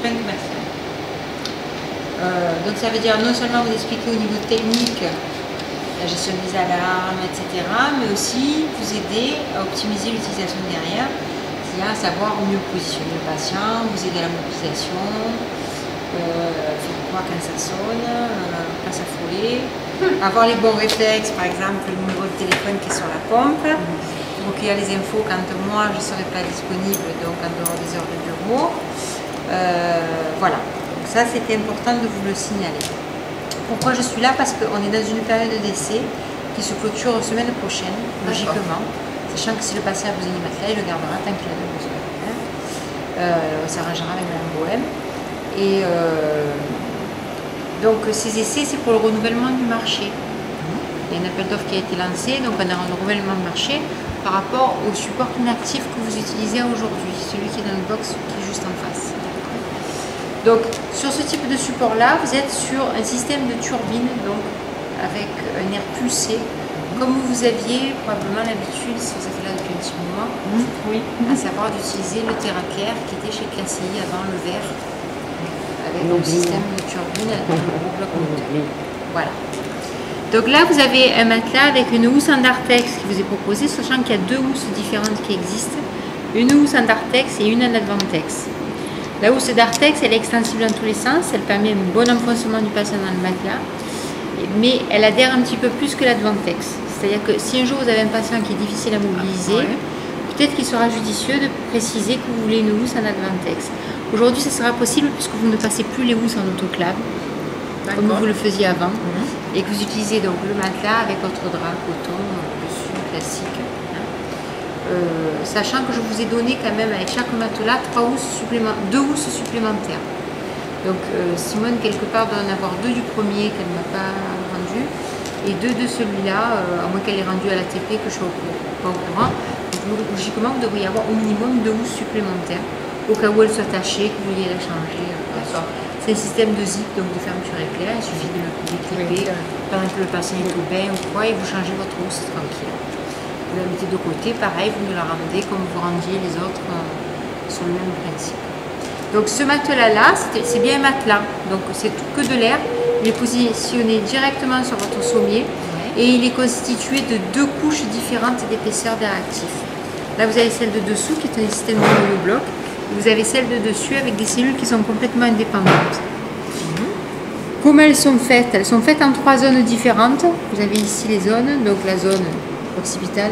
plein de matières. Donc ça veut dire non seulement vous expliquer au niveau technique la gestion des alarmes, etc., mais aussi vous aider à optimiser l'utilisation derrière, c'est-à-dire à savoir mieux positionner le patient, vous aider à la mobilisation, faire quoi quand ça sonne, pas s'affoler, avoir les bons réflexes, par exemple le numéro de téléphone qui est sur la pompe, recueillir les infos quand moi je ne serai pas disponible, donc en dehors des heures de bureau. Voilà, donc ça c'était important de vous le signaler. Pourquoi je suis là? Parce qu'on est dans une période d'essai qui se clôture semaine prochaine, logiquement, sachant que si le patient a besoin du matelas, il le gardera tant qu'il en a besoin. On s'arrangera avec Mme Bohème. Et donc ces essais, c'est pour le renouvellement du marché. Il y a un appel d'offres qui a été lancé, donc on a un renouvellement de marché par rapport au support inactif que vous utilisez aujourd'hui, celui qui est dans le box qui est juste en face. Donc sur ce type de support là, vous êtes sur un système de turbine, donc avec un air pulsé, comme vous aviez probablement l'habitude, si vous êtes là depuis un petit moment, à savoir d'utiliser le TerraCare qui était chez Classy avant le vert, avec un système de turbine avec un gros bloc moteur. Voilà. Donc là, vous avez un matelas avec une housse en Dartex qui vous est proposée, sachant qu'il y a deux housses différentes qui existent, une housse en Dartex et une en Advantex. La housse Dartex, elle est extensible dans tous les sens, elle permet un bon enfoncement du patient dans le matelas, mais elle adhère un petit peu plus que l'Advantex. C'est-à-dire que si un jour vous avez un patient qui est difficile à mobiliser, peut-être qu'il sera judicieux de préciser que vous voulez une housse en Advantex. Aujourd'hui, ça sera possible puisque vous ne passez plus les housses en autoclave, comme vous le faisiez avant, et que vous utilisez donc le matelas avec votre drap coton dessus classique. Sachant que je vous ai donné quand même avec chaque matelas deux housses supplémentaires. Donc Simone quelque part doit en avoir deux du premier qu'elle ne m'a pas rendu et deux de celui-là, à moins qu'elle ait rendu à l'ATP que je ne suis pas au courant. Donc, logiquement vous devriez avoir au minimum deux housses supplémentaires au cas où elle soit tachée, que vous vouliez la changer. C'est un système de zip, donc de fermeture éclair, il suffit de le déclipper pendant que le patient est au bain ou quoi et vous changez votre housse tranquille. Vous la mettez de côté, pareil, vous me la rendez comme vous rendiez les autres sur le même principe. Donc ce matelas-là, c'est bien un matelas, donc c'est que de l'air. Il est positionné directement sur votre sommier et il est constitué de deux couches différentes d'épaisseur d'air actif. Là, vous avez celle de dessous qui est un système de monobloc. Vous avez celle de dessus avec des cellules qui sont complètement indépendantes. Comment elles sont faites? Elles sont faites en 3 zones différentes. Vous avez ici les zones, donc la zone occipitale,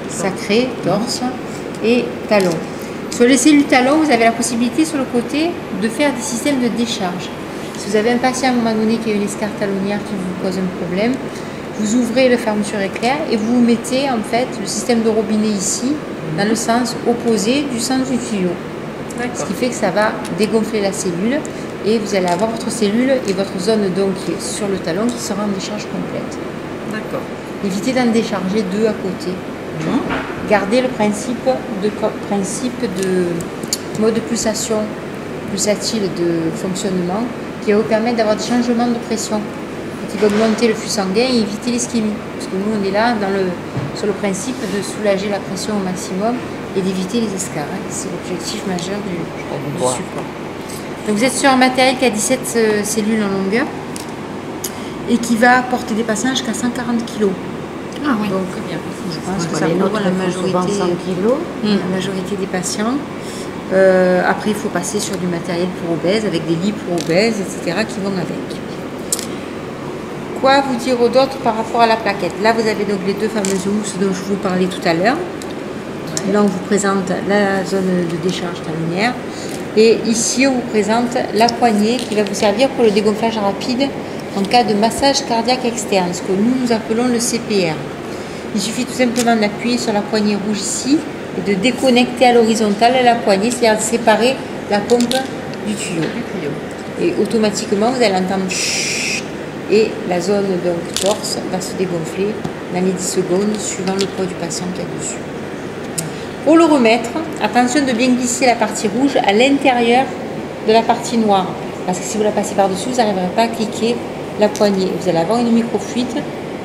sacrée, torse et talon. Sur les cellules talons, vous avez la possibilité sur le côté de faire des systèmes de décharge. Si vous avez un patient à un moment donné qui a une escarre talonnière qui vous cause un problème, vous ouvrez la fermeture éclair et vous mettez en fait le système de robinet ici, dans le sens opposé du sens du tuyau. Ce qui fait que ça va dégonfler la cellule et vous allez avoir votre cellule et votre zone donc qui est sur le talon qui sera en décharge complète. D'accord. Évitez d'en décharger deux à côté. Gardez le principe de mode de pulsation pulsatile de fonctionnement qui va vous permettre d'avoir des changements de pression qui va augmenter le flux sanguin et éviter l'ischémie. Parce que nous on est là sur le principe de soulager la pression au maximum et d'éviter les escarres. C'est l'objectif majeur du support. Donc vous êtes sur un matériel qui a 17 cellules en longueur et qui va porter des patients jusqu'à 140 kg. Ah oui, donc très bien. Je pense que ça couvre la majorité des patients. Après, il faut passer sur du matériel pour obèses, avec des lits pour obèses, etc. qui vont avec. Quoi vous dire d'autre par rapport à la plaquette? Là, vous avez donc les deux fameuses housses dont je vous parlais tout à l'heure. Là, on vous présente la zone de décharge talonnière. Et ici, on vous présente la poignée qui va vous servir pour le dégonflage rapide en cas de massage cardiaque externe, ce que nous appelons le CPR. Il suffit tout simplement d'appuyer sur la poignée rouge ici et de déconnecter à l'horizontale la poignée, c'est-à-dire de séparer la pompe du tuyau. Et automatiquement, vous allez entendre chut, et la zone donc torse va se dégonfler dans les 10 secondes suivant le poids du patient qu'il y a dessus. Pour le remettre, attention de bien glisser la partie rouge à l'intérieur de la partie noire. Parce que si vous la passez par-dessus, vous n'arriverez pas à cliquer la poignée. Vous allez avoir une micro-fuite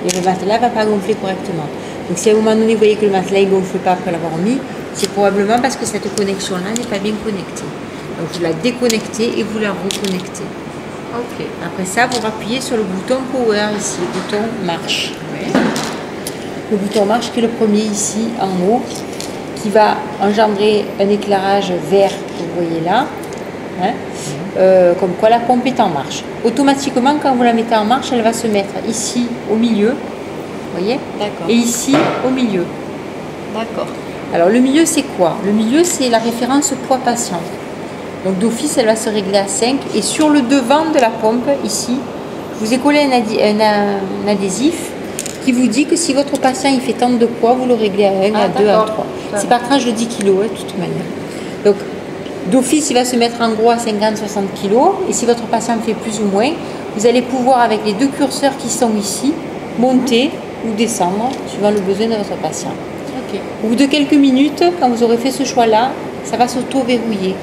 et le matelas ne va pas gonfler correctement. Donc si à un moment donné, vous voyez que le matelas ne gonfle pas après l'avoir mis, c'est probablement parce que cette connexion-là n'est pas bien connectée. Donc vous la déconnectez et vous la reconnectez. Ok. Après ça, vous appuyez sur le bouton Power ici, le bouton Marche. Oui. Le bouton Marche qui est le premier ici en haut, qui va engendrer un éclairage vert que vous voyez là, hein, comme quoi la pompe est en marche. Automatiquement, quand vous la mettez en marche, elle va se mettre ici au milieu, vous voyez, D'accord. et ici au milieu. D'accord. Alors le milieu c'est quoi? Le milieu c'est la référence poids patient. Donc d'office elle va se régler à 5 et sur le devant de la pompe ici, je vous ai collé un adhésif qui vous dit que si votre patient il fait tant de poids, vous le réglez à 1, à 2, à 3. C'est par tranche de 10 kg de toute manière. Donc d'office il va se mettre en gros à 50-60 kg et si votre patient fait plus ou moins, vous allez pouvoir avec les deux curseurs qui sont ici, monter ou descendre suivant le besoin de votre patient. Ok. Au bout de quelques minutes, quand vous aurez fait ce choix-là, ça va s'auto-verrouiller.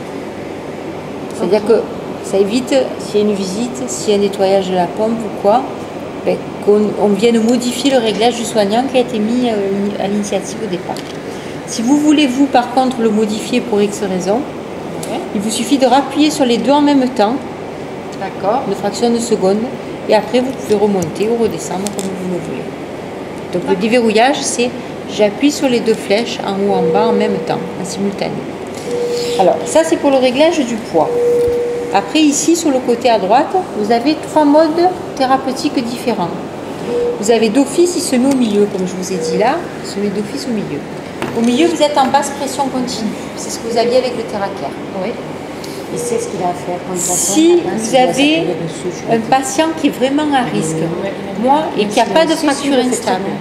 C'est-à-dire que ça évite, s'il y a une visite, s'il y a un nettoyage de la pompe ou quoi, ben, qu'on vienne modifier le réglage du soignant qui a été mis à l'initiative au départ. Si vous voulez, vous, par contre, le modifier pour X raison, il vous suffit de rappuyer sur les deux en même temps, D'accord. une fraction de seconde, et après vous pouvez remonter ou redescendre comme vous le voulez. Donc le déverrouillage, c'est j'appuie sur les deux flèches en haut en bas en même temps, en simultané. Alors ça c'est pour le réglage du poids. Après ici sur le côté à droite, vous avez 3 modes thérapeutiques différents. Vous avez d'office, il se met au milieu, comme je vous ai dit là, il se met d'office au milieu. Au milieu, vous êtes en basse pression continue. C'est ce que vous aviez avec le TerraCare. Oui. Il sait ce qu'il a à faire quand il Si vous avez un patient qui est vraiment à risque, moi, et qui n'a pas de fracture instable,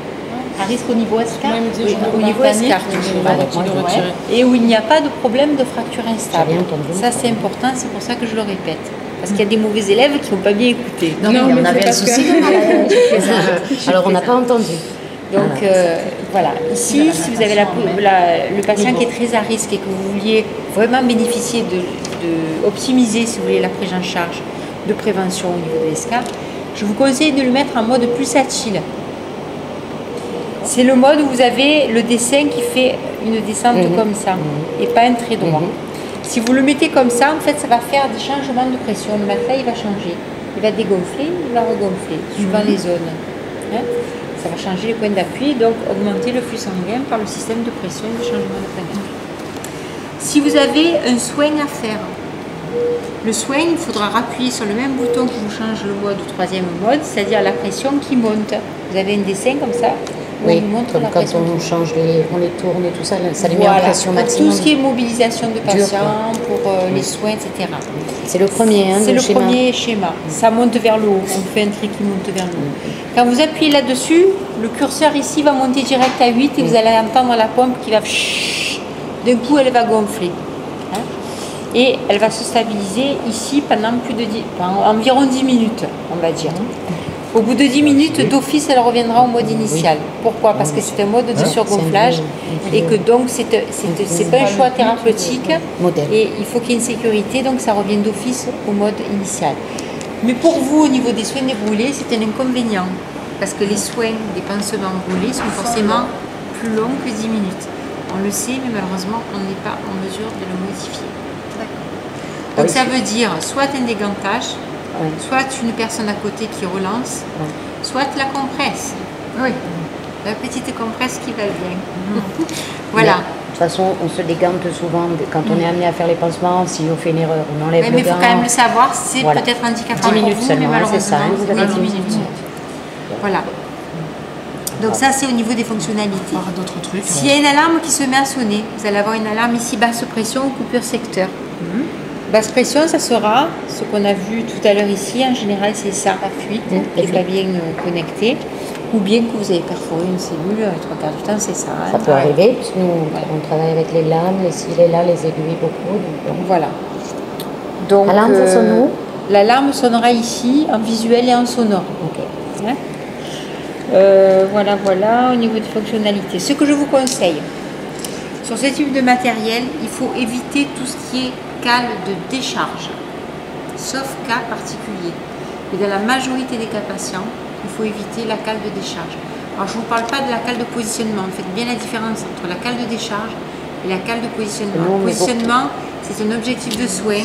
À risque au niveau escarpe. oui, au niveau escarpe, et où il n'y a pas de problème de fracture instable. J'ai bien entendu. Ça, c'est important, c'est pour ça que je le répète. Parce qu'il y a des mauvais élèves qui n'ont pas bien écouté. Non, mais on avait un souci de malade. Alors on n'a pas entendu. Donc voilà, ici, si vous avez le patient qui est très à risque et que vous vouliez vraiment bénéficier de optimiser, si vous voulez, la prise en charge de prévention au niveau de l'escarpe, je vous conseille de le mettre en mode pulsatile. C'est le mode où vous avez le dessin qui fait une descente comme ça et pas un trait droit. Si vous le mettez comme ça, en fait, ça va faire des changements de pression. Le matelas, il va changer. Il va dégonfler, il va regonfler, suivant les zones. Hein, ça va changer les points d'appui, donc augmenter le flux sanguin par le système de pression et de changement de point d'appui. Si vous avez un soin à faire, le soin, il faudra appuyer sur le même bouton qui vous change le mode au 3e mode, c'est-à-dire la pression qui monte. Vous avez un dessin comme ça. Oui, comme quand on change on les tourne et tout ça, ça les met en pression pour maximum. tout ce qui est mobilisation de patients, pour les soins, etc. C'est le premier, hein, c'est le schéma. premier schéma. Ça monte vers le haut. On fait un trait qui monte vers le haut. Quand vous appuyez là-dessus, le curseur ici va monter direct à 8 et vous allez entendre la pompe qui va... D'un coup, elle va gonfler. Hein, et elle va se stabiliser ici pendant environ 10 minutes, on va dire. Au bout de 10 minutes, d'office, elle reviendra au mode initial. Pourquoi? Parce que c'est un mode de surgonflage et que donc c'est pas un choix thérapeutique et il faut qu'il y ait une sécurité, donc ça revient d'office au mode initial. Mais pour vous, au niveau des soins des brûlés, c'est un inconvénient parce que les soins des pansements brûlés sont forcément plus longs que 10 minutes. On le sait, mais malheureusement, on n'est pas en mesure de le modifier. Donc ça veut dire soit un dégantage, soit une personne à côté qui relance, soit la compresse. Oui. La petite compresse qui va bien. Voilà. De toute façon, on se dégante souvent quand on est amené à faire les pansements. Si on fait une erreur, on enlève le gant. Mais il faut quand même le savoir, c'est peut-être handicapant 10 minutes pour vous, seulement, mais malheureusement, c'est ça, vous avez 10 minutes. Voilà. Donc ça, c'est au niveau des fonctionnalités. D'autres trucs. S'il y a une alarme qui se met à sonner, vous allez avoir une alarme ici basse pression ou coupure secteur. Basse pression, ça sera ce qu'on a vu tout à l'heure ici. En général, c'est ça, la fuite, qui n'est pas bien connectée. Ou bien que vous avez perforé une cellule, les 3 quarts du temps, c'est ça. Ça peut arriver, parce que nous, on travaille avec les lames, les silets là, les aiguilles beaucoup. Donc, voilà. Donc, l'alarme, ça sonne où? L'alarme sonnera ici, en visuel et en sonore. Ok. Hein, voilà, au niveau des fonctionnalités. Ce que je vous conseille, sur ce type de matériel, il faut éviter tout ce qui est cale de décharge, sauf cas particulier. Et dans la majorité des cas patients, il faut éviter la cale de décharge. Alors je ne vous parle pas de la cale de positionnement, faites bien la différence entre la cale de décharge et la cale de positionnement. Le positionnement, C'est un objectif de soin